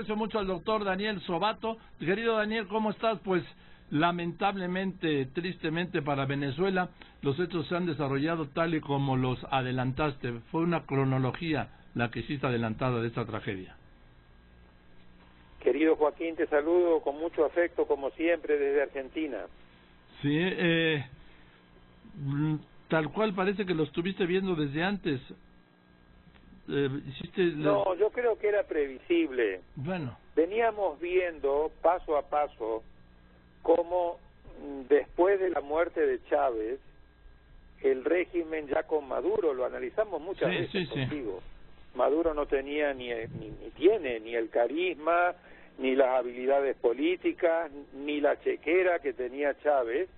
aprecio mucho al doctor Daniel Sobato. Querido Daniel, ¿cómo estás? Pues lamentablemente, tristemente para Venezuela, los hechos se han desarrollado tal y como los adelantaste. Fue una cronología la que hiciste adelantada de esta tragedia. Querido Joaquín, te saludo con mucho afecto, como siempre, desde Argentina. Sí, tal cual parece que lo estuviste viendo desde antes. No, yo creo que era previsible. Bueno. Veníamos viendo paso a paso cómo después de la muerte de Chávez, el régimen ya con Maduro, lo analizamos muchas veces contigo, Maduro no tenía ni tiene ni el carisma, ni las habilidades políticas, ni la chequera que tenía Chávez.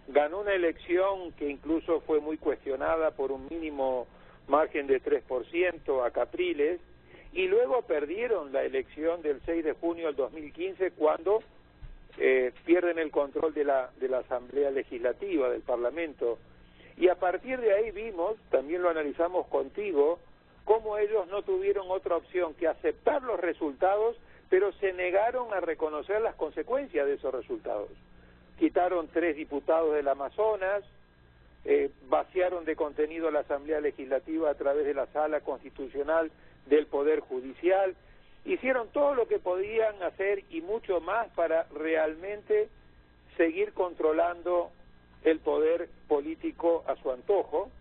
Ganó una elección que incluso fue muy cuestionada por un mínimo margen de 3% a Capriles, y luego perdieron la elección del 6 de junio del 2015 cuando pierden el control de la Asamblea Legislativa, del Parlamento. Y a partir de ahí vimos, también lo analizamos contigo, cómo ellos no tuvieron otra opción que aceptar los resultados, pero se negaron a reconocer las consecuencias de esos resultados. Quitaron 3 diputados del Amazonas, vaciaron de contenido la Asamblea Legislativa a través de la Sala Constitucional del Poder Judicial, hicieron todo lo que podían hacer y mucho más para realmente seguir controlando el poder político a su antojo,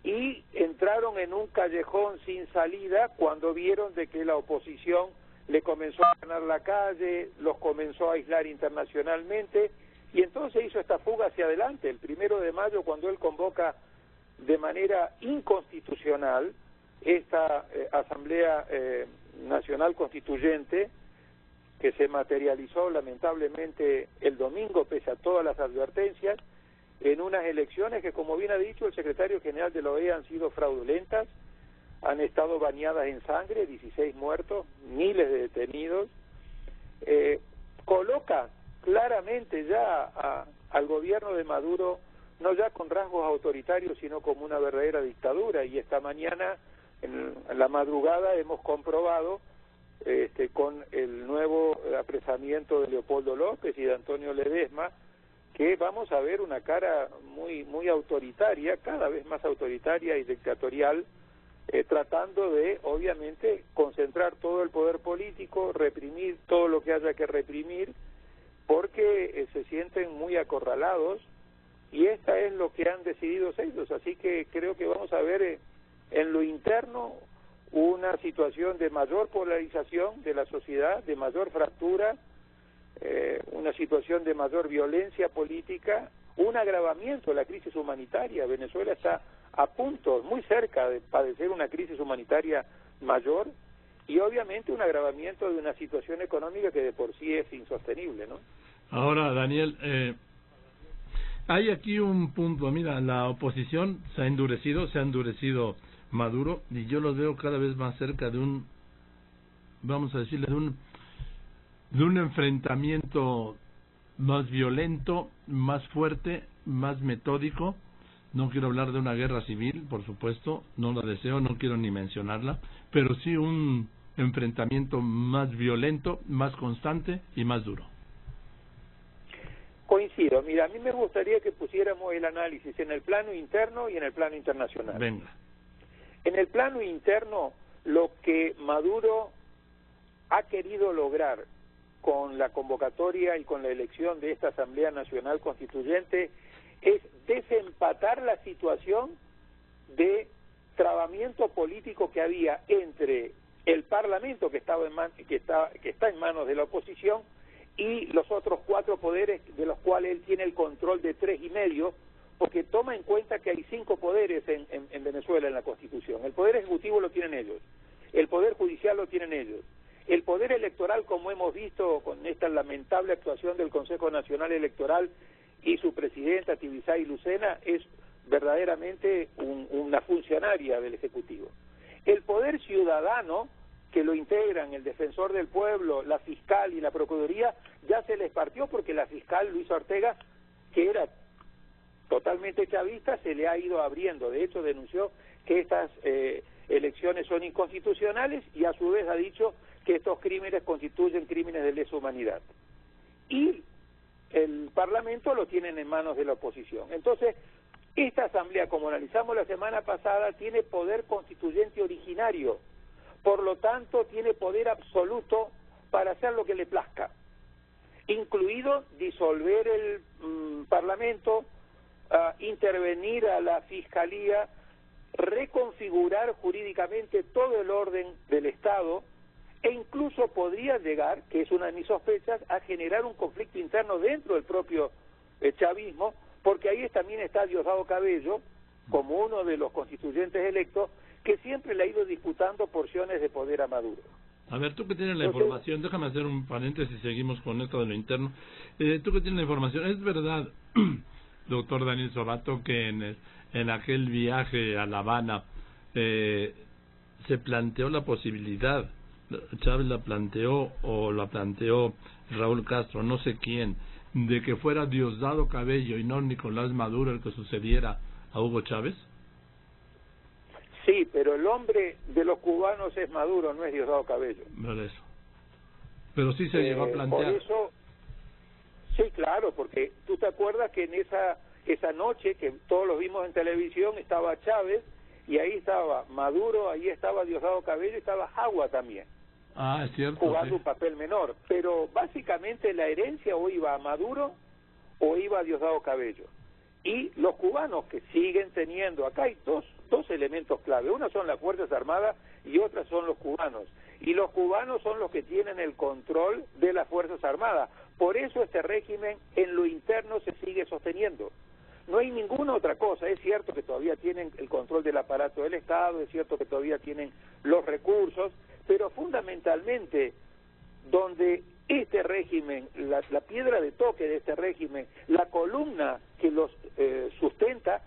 y entraron en un callejón sin salida cuando vieron de que la oposición le comenzó a ganar la calle, los comenzó a aislar internacionalmente, y entonces hizo esta fuga hacia adelante. El 1 de mayo, cuando él convoca de manera inconstitucional esta Asamblea Nacional Constituyente, que se materializó lamentablemente el domingo, pese a todas las advertencias, en unas elecciones que, como bien ha dicho el secretario general de la OEA, han sido fraudulentas, han estado bañadas en sangre, 16 muertos, miles de detenidos, coloca claramente ya al gobierno de Maduro, no ya con rasgos autoritarios, sino como una verdadera dictadura. Y esta mañana, en la madrugada, hemos comprobado con el nuevo apresamiento de Leopoldo López y de Antonio Ledesma, que vamos a ver una cara muy autoritaria, cada vez más autoritaria y dictatorial, tratando de, obviamente, concentrar todo el poder político, reprimir todo lo que haya que reprimir, porque se sienten muy acorralados, y esta es lo que han decidido ellos. Así que creo que vamos a ver en lo interno una situación de mayor polarización de la sociedad, de mayor fractura, una situación de mayor violencia política, un agravamiento de la crisis humanitaria. Venezuela está a punto, muy cerca de padecer una crisis humanitaria mayor, y obviamente un agravamiento de una situación económica que de por sí es insostenible, ¿no? Ahora, Daniel, hay aquí un punto. Mira, la oposición se ha endurecido Maduro, y yo los veo cada vez más cerca de un, vamos a decirle, de un enfrentamiento más violento, más fuerte, más metódico. No quiero hablar de una guerra civil, por supuesto, no la deseo, no quiero ni mencionarla, pero sí un enfrentamiento más violento, más constante y más duro. Coincido. Mira, a mí me gustaría que pusiéramos el análisis en el plano interno y en el plano internacional. Venga. En el plano interno, lo que Maduro ha querido lograr con la convocatoria y con la elección de esta Asamblea Nacional Constituyente es desempatar la situación de trabamiento político que había entre el Parlamento, que está en manos de la oposición, y los otros 4 poderes, de los cuales él tiene el control de 3 y medio, porque toma en cuenta que hay 5 poderes en Venezuela en la Constitución. El poder ejecutivo lo tienen ellos, el poder judicial lo tienen ellos, el poder electoral, como hemos visto con esta lamentable actuación del Consejo Nacional Electoral y su presidenta Tibisay Lucena, es verdaderamente una funcionaria del Ejecutivo. El poder ciudadano, que lo integran el defensor del pueblo, la fiscal y la procuraduría, ya se les partió, porque la fiscal Luisa Ortega, que era totalmente chavista, se le ha ido abriendo. De hecho, denunció que elecciones son inconstitucionales y a su vez ha dicho que estos crímenes constituyen crímenes de lesa humanidad. Y el Parlamento lo tienen en manos de la oposición. Entonces, esta Asamblea, como analizamos la semana pasada, tiene poder constituyente originario, por lo tanto tiene poder absoluto para hacer lo que le plazca, incluido disolver el Parlamento, intervenir a la Fiscalía, reconfigurar jurídicamente todo el orden del Estado, e incluso podría llegar, que es una de mis sospechas, a generar un conflicto interno dentro del propio chavismo, porque ahí también está Diosdado Cabello, como uno de los constituyentes electos, que siempre le ha ido disputando porciones de poder a Maduro. A ver, tú que tienes la información, déjame hacer un paréntesis y seguimos con esto de lo interno. Tú que tienes la información, ¿es verdad, doctor Daniel Sobato, que en aquel viaje a La Habana se planteó la posibilidad, Chávez la planteó o la planteó Raúl Castro, no sé quién, de que fuera Diosdado Cabello y no Nicolás Maduro el que sucediera a Hugo Chávez? Sí, pero el hombre de los cubanos es Maduro, no es Diosdado Cabello. Pero sí se llegó a plantear. Por eso, sí, claro, porque tú te acuerdas que en esa noche que todos los vimos en televisión estaba Chávez y ahí estaba Maduro, ahí estaba Diosdado Cabello y estaba Jagua también. Ah, es cierto. Jugando un papel menor. Pero básicamente la herencia o iba a Maduro o iba a Diosdado Cabello. Y los cubanos que siguen teniendo, acá hay dos elementos clave, una son las Fuerzas Armadas y otras son los cubanos, y los cubanos son los que tienen el control de las Fuerzas Armadas, por eso este régimen en lo interno se sigue sosteniendo, no hay ninguna otra cosa. Es cierto que todavía tienen el control del aparato del Estado, es cierto que todavía tienen los recursos, pero fundamentalmente donde este régimen, la piedra de toque de este régimen, la columna que los sustenta,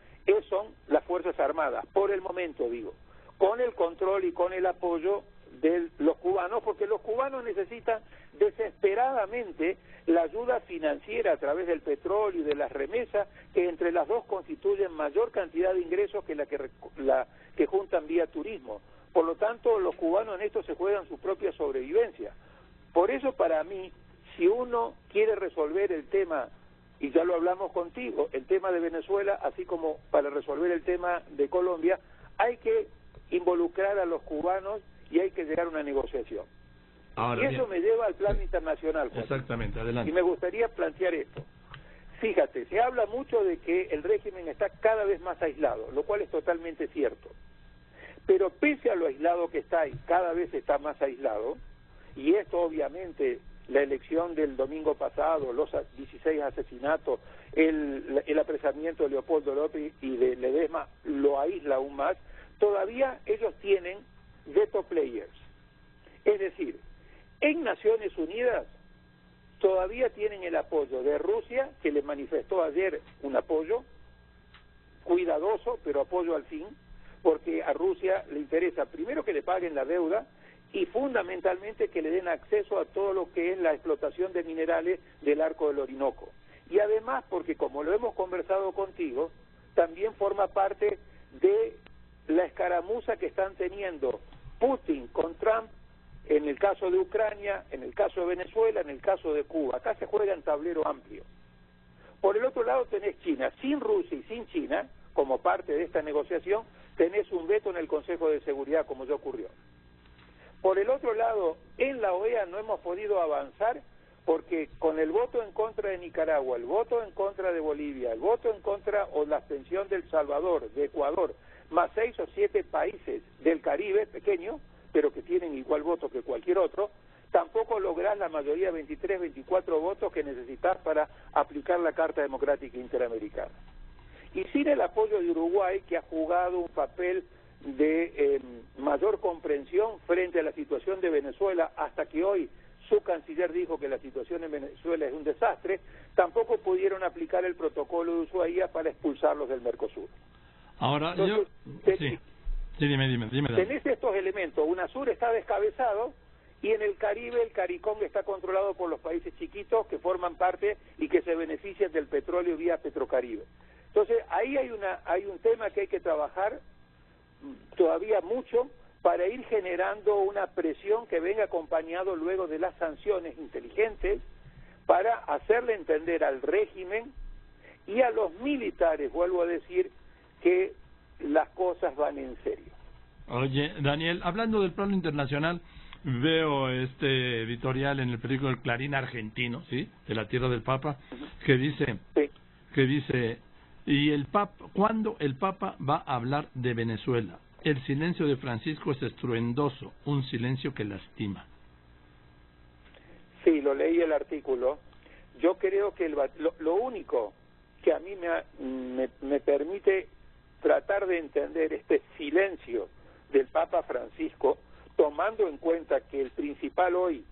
son las Fuerzas Armadas, por el momento digo, con el control y con el apoyo de los cubanos, porque los cubanos necesitan desesperadamente la ayuda financiera a través del petróleo y de las remesas, que entre las dos constituyen mayor cantidad de ingresos que la que juntan vía turismo. Por lo tanto, los cubanos en esto se juegan su propia sobrevivencia. Por eso, para mí, si uno quiere resolver el tema, y ya lo hablamos contigo, el tema de Venezuela, así como para resolver el tema de Colombia, hay que involucrar a los cubanos y hay que llegar a una negociación. Ahora, y eso me lleva al plano internacional. Exactamente, adelante. Y me gustaría plantear esto. Fíjate, se habla mucho de que el régimen está cada vez más aislado, lo cual es totalmente cierto. Pero pese a lo aislado que está y cada vez está más aislado, y esto obviamente, la elección del domingo pasado, los 16 asesinatos, el apresamiento de Leopoldo López y de Ledesma lo aísla aún más, todavía ellos tienen veto players. Es decir, en Naciones Unidas todavía tienen el apoyo de Rusia, que les manifestó ayer un apoyo cuidadoso, pero apoyo al fin, porque a Rusia le interesa primero que le paguen la deuda y fundamentalmente que le den acceso a todo lo que es la explotación de minerales del arco del Orinoco. Y además porque, como lo hemos conversado contigo, también forma parte de la escaramuza que están teniendo Putin con Trump en el caso de Ucrania, en el caso de Venezuela, en el caso de Cuba. Acá se juega en tablero amplio. Por el otro lado tenés China. Sin Rusia y sin China, como parte de esta negociación, tenés un veto en el Consejo de Seguridad, como ya ocurrió. Por el otro lado, en la OEA no hemos podido avanzar porque con el voto en contra de Nicaragua, el voto en contra de Bolivia, el voto en contra o la abstención de El Salvador, de Ecuador, más 6 o 7 países del Caribe, pequeños, pero que tienen igual voto que cualquier otro, tampoco lográs la mayoría, 23, 24 votos que necesitas para aplicar la Carta Democrática Interamericana. Y sin el apoyo de Uruguay, que ha jugado un papel de mayor comprensión frente a la situación de Venezuela, hasta que hoy su canciller dijo que la situación en Venezuela es un desastre, tampoco pudieron aplicar el protocolo de Ushuaia para expulsarlos del Mercosur. Ahora, entonces, sí, dime. Tenés estos elementos. UNASUR está descabezado y en el Caribe el CARICOM está controlado por los países chiquitos que forman parte y que se benefician del petróleo vía Petrocaribe. Entonces ahí hay un tema que hay que trabajar todavía mucho para ir generando una presión que venga acompañado luego de las sanciones inteligentes para hacerle entender al régimen y a los militares, vuelvo a decir, que las cosas van en serio. Oye, Daniel, hablando del plano internacional, veo este editorial en el periódico El Clarín argentino, ¿sí?, de la tierra del Papa, que dice, y el Papa, ¿cuándo el Papa va a hablar de Venezuela? El silencio de Francisco es estruendoso, un silencio que lastima. Sí, lo leí el artículo. Yo creo que lo único que a mí me permite tratar de entender este silencio del Papa Francisco, tomando en cuenta que el principal hoy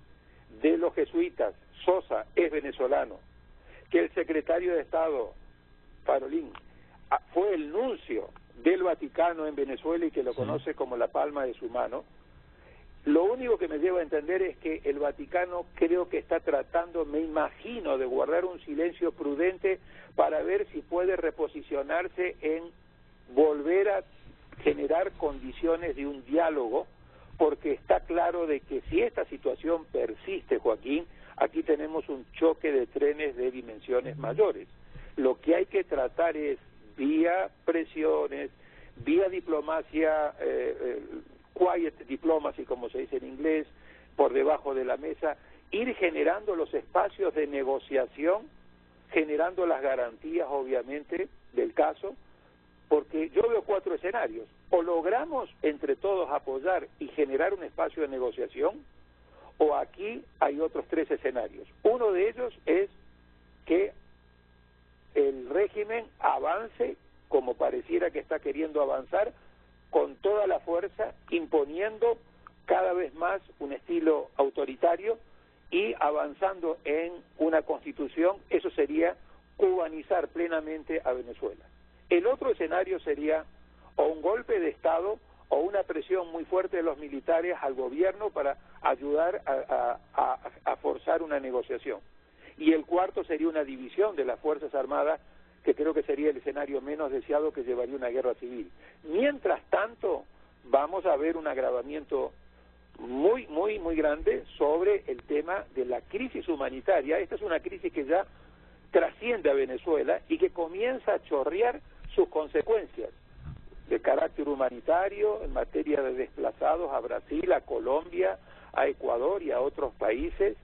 de los jesuitas, Sosa, es venezolano, que el secretario de Estado, Parolín, fue el nuncio del Vaticano en Venezuela y que lo conoce como la palma de su mano. Lo único que me lleva a entender es que el Vaticano creo que está tratando, me imagino, de guardar un silencio prudente para ver si puede reposicionarse en volver a generar condiciones de un diálogo, porque está claro de que si esta situación persiste, Joaquín, aquí tenemos un choque de trenes de dimensiones mayores. Lo que hay que tratar es, vía presiones, vía diplomacia, quiet diplomacy, como se dice en inglés, por debajo de la mesa, ir generando los espacios de negociación, generando las garantías, obviamente, del caso, porque yo veo 4 escenarios. O logramos entre todos apoyar y generar un espacio de negociación, o aquí hay otros 3 escenarios. Uno de ellos es que el régimen avance, como pareciera que está queriendo avanzar, con toda la fuerza, imponiendo cada vez más un estilo autoritario y avanzando en una constitución. Eso sería cubanizar plenamente a Venezuela. El otro escenario sería o un golpe de Estado o una presión muy fuerte de los militares al gobierno para ayudar a forzar una negociación. Y el cuarto sería una división de las Fuerzas Armadas, que creo que sería el escenario menos deseado, que llevaría una guerra civil. Mientras tanto, vamos a ver un agravamiento muy grande sobre el tema de la crisis humanitaria. Esta es una crisis que ya trasciende a Venezuela y que comienza a chorrear sus consecuencias de carácter humanitario en materia de desplazados a Brasil, a Colombia, a Ecuador y a otros países.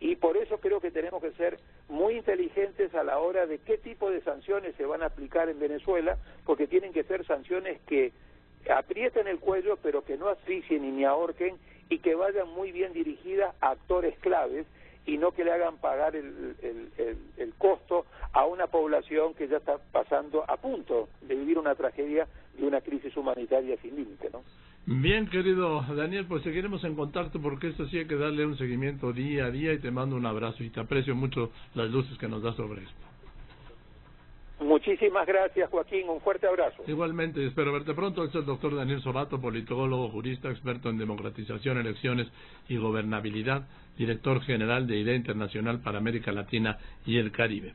Y por eso creo que tenemos que ser muy inteligentes a la hora de qué tipo de sanciones se van a aplicar en Venezuela, porque tienen que ser sanciones que aprieten el cuello, pero que no asfixien ni ahorquen, y que vayan muy bien dirigidas a actores claves, y no que le hagan pagar el costo a una población que ya está pasando a punto de vivir una tragedia de una crisis humanitaria sin límite, ¿no? Bien, querido Daniel, pues seguiremos en contacto, porque esto sí hay que darle un seguimiento día a día, y te mando un abrazo y te aprecio mucho las luces que nos das sobre esto. Muchísimas gracias, Joaquín, un fuerte abrazo. Igualmente, espero verte pronto. Este es el doctor Daniel Sobato, politólogo, jurista, experto en democratización, elecciones y gobernabilidad, director general de Idea Internacional para América Latina y el Caribe.